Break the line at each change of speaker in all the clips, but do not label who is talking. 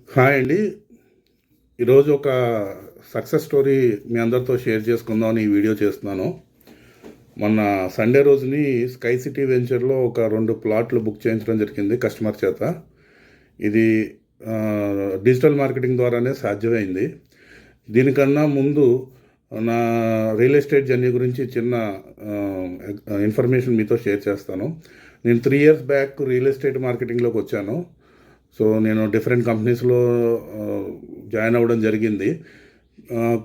Hi అండి. ఈరోజు ఒక సక్సెస్ స్టోరీ మీ అందరితో షేర్ చేసుకుందామని ఈ వీడియో చేస్తున్నాను. మొన్న సండే రోజుని స్కై సిటీ వెంచర్‌లో ఒక 2 ప్లాట్లు బుక్ చేయించడం జరిగింది కస్టమర్ చేత. ఇది డిజిటల్ మార్కెటింగ్ ద్వారానే సాధ్యమైంది. దీనికన్నా ముందు నా రియల్ ఎస్టేట్ జర్నీ గురించి చిన్న ఇన్ఫర్మేషన్ మీతో షేర్ చేస్తాను. నేను 3 ఇయర్స్ బ్యాక్ రియల్ ఎస్టేట్ మార్కెటింగ్‌లోకి వచ్చాను. సో నేను డిఫరెంట్ కంపెనీస్‌లో జాయిన్ అవ్వడం జరిగింది.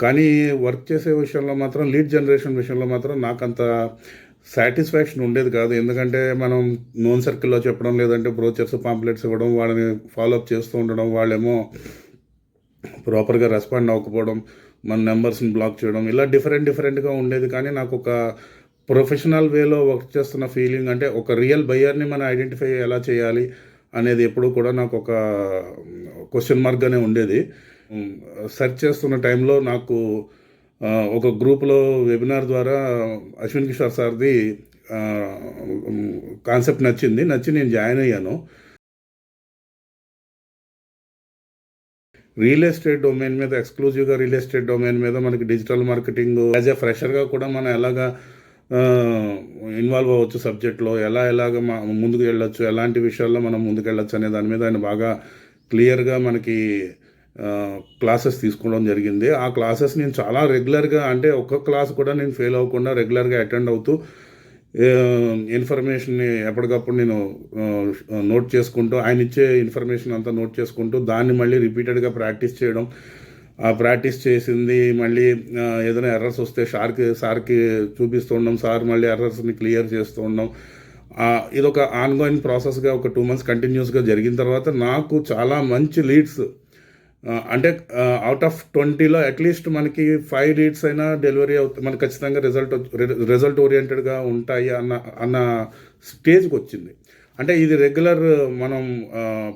కానీ వర్క్ చేసే విషయంలో మాత్రం లీడ్ జనరేషన్ విషయంలో మాత్రం నాకంత సాటిస్ఫాక్షన్ ఉండేది కాదు. ఎందుకంటే మనం నోన్ సర్కిల్‌లో చెప్పడం, లేదంటే బ్రోచర్స్, పాంప్లెట్స్ ఇవ్వడం, వాళ్ళని ఫాలో అప్ చేస్తూ ఉండడం, వాళ్ళేమో ప్రాపర్‌గా రెస్పాండ్ అవ్వకపోవడం, మన నెంబర్స్‌ని బ్లాక్ చేయడం, ఇలా డిఫరెంట్‌గా ఉండేది. కానీ నాకొక ప్రొఫెషనల్ వేలో వర్క్ చేస్తున్న ఫీలింగ్, అంటే ఒక రియల్ బయ్యర్‌ని మనం ఐడెంటిఫై ఎలా చేయాలి అనేది ఎప్పుడూ కూడా నాకొక క్వెషన్ మార్క్‌గానే ఉండేది. సెర్చ్ చేస్తున్న టైంలో నాకు ఒక గ్రూప్‌లో వెబినార్ ద్వారా అశ్విన్ కిషోర్ సార్‌ది కాన్సెప్ట్ నచ్చి నేను జాయిన్ అయ్యాను. రియల్ ఎస్టేట్ డొమైన్ మీద, ఎక్స్క్లూజివ్‌గా రియల్ ఎస్టేట్ డొమైన్ మీద మనకి డిజిటల్ మార్కెటింగ్ యాజ్ ఎ ఫ్రెషర్‌గా కూడా మనం ఎలాగా ఇన్వాల్వ్ అవ్వచ్చు సబ్జెక్ట్‌లో, ఎలాగ ముందుకు వెళ్ళొచ్చు, ఎలాంటి విషయాల్లో మనం ముందుకెళ్ళొచ్చు అనే దాని మీద ఆయన బాగా క్లియర్‌గా మనకి క్లాసెస్ తీసుకోవడం జరిగింది. ఆ క్లాసెస్ నేను చాలా రెగ్యులర్‌గా, అంటే ఒక్క క్లాస్ కూడా నేను ఫెయిల్ అవ్వకుండా రెగ్యులర్‌గా అటెండ్ అవుతూ ఇన్ఫర్మేషన్‌ని ఎప్పటికప్పుడు నేను నోట్ చేసుకుంటూ, ఆయన ఇచ్చే ఇన్ఫర్మేషన్ అంతా నోట్ చేసుకుంటూ, దాన్ని మళ్ళీ రిపీటెడ్‌గా ప్రాక్టీస్ చేయడం. ఆ ప్రాక్టీస్ చేసింది మళ్ళీ ఏదైనా ఎర్రర్స్ వస్తే సార్కి చూపిస్తూ ఉండడం, సార్ మళ్ళీ ఎర్రర్స్ని క్లియర్ చేస్తూ ఉండడం. ఇదొక ఆన్‌గోయింగ్ ప్రాసెస్‌గా ఒక 2 మంత్స్ కంటిన్యూస్‌గా జరిగిన తర్వాత నాకు చాలా మంచి లీడ్స్, అంటే అవుట్ ఆఫ్ 20లో అట్లీస్ట్ మనకి 5 లీడ్స్ అయినా డెలివరీ మనకు ఖచ్చితంగా రిజల్ట్ ఓరియంటెడ్గా ఉంటాయి అన్న స్టేజ్కి వచ్చింది. అంటే ఇది రెగ్యులర్ మనం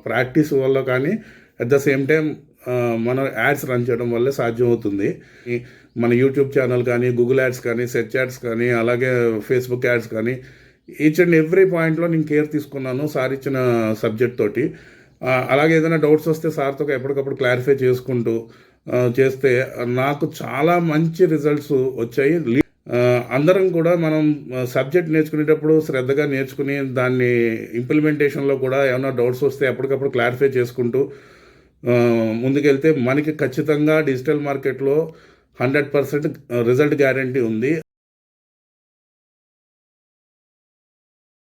ప్రాక్టీస్ వల్ల కానీ, అట్ ద సేమ్ టైం మనం యాడ్స్ రన్ చేయడం వల్లే సాధ్యమవుతుంది. మన యూట్యూబ్ ఛానల్ కానీ, గూగుల్ యాడ్స్ కానీ, సెర్చ్ యాడ్స్ కానీ, అలాగే ఫేస్బుక్ యాడ్స్ కానీ, ఈచ్ అండ్ ఎవ్రీ పాయింట్లో నేను కేర్ తీసుకున్నాను సార్ ఇచ్చిన సబ్జెక్ట్ తోటి. అలాగే ఏదైనా డౌట్స్ వస్తే సార్తో ఎప్పటికప్పుడు క్లారిఫై చేసుకుంటూ చేస్తే నాకు చాలా మంచి రిజల్ట్స్ వచ్చాయి. అందరం కూడా మనం సబ్జెక్ట్ నేర్చుకునేటప్పుడు శ్రద్ధగా నేర్చుకుని, దాన్ని ఇంప్లిమెంటేషన్లో కూడా ఏమైనా డౌట్స్ వస్తే ఎప్పటికప్పుడు క్లారిఫై చేసుకుంటూ ముందుకెళ్తే మనకి ఖచ్చితంగా డిజిటల్ మార్కెట్లో 100% రిజల్ట్ గ్యారంటీ ఉంది.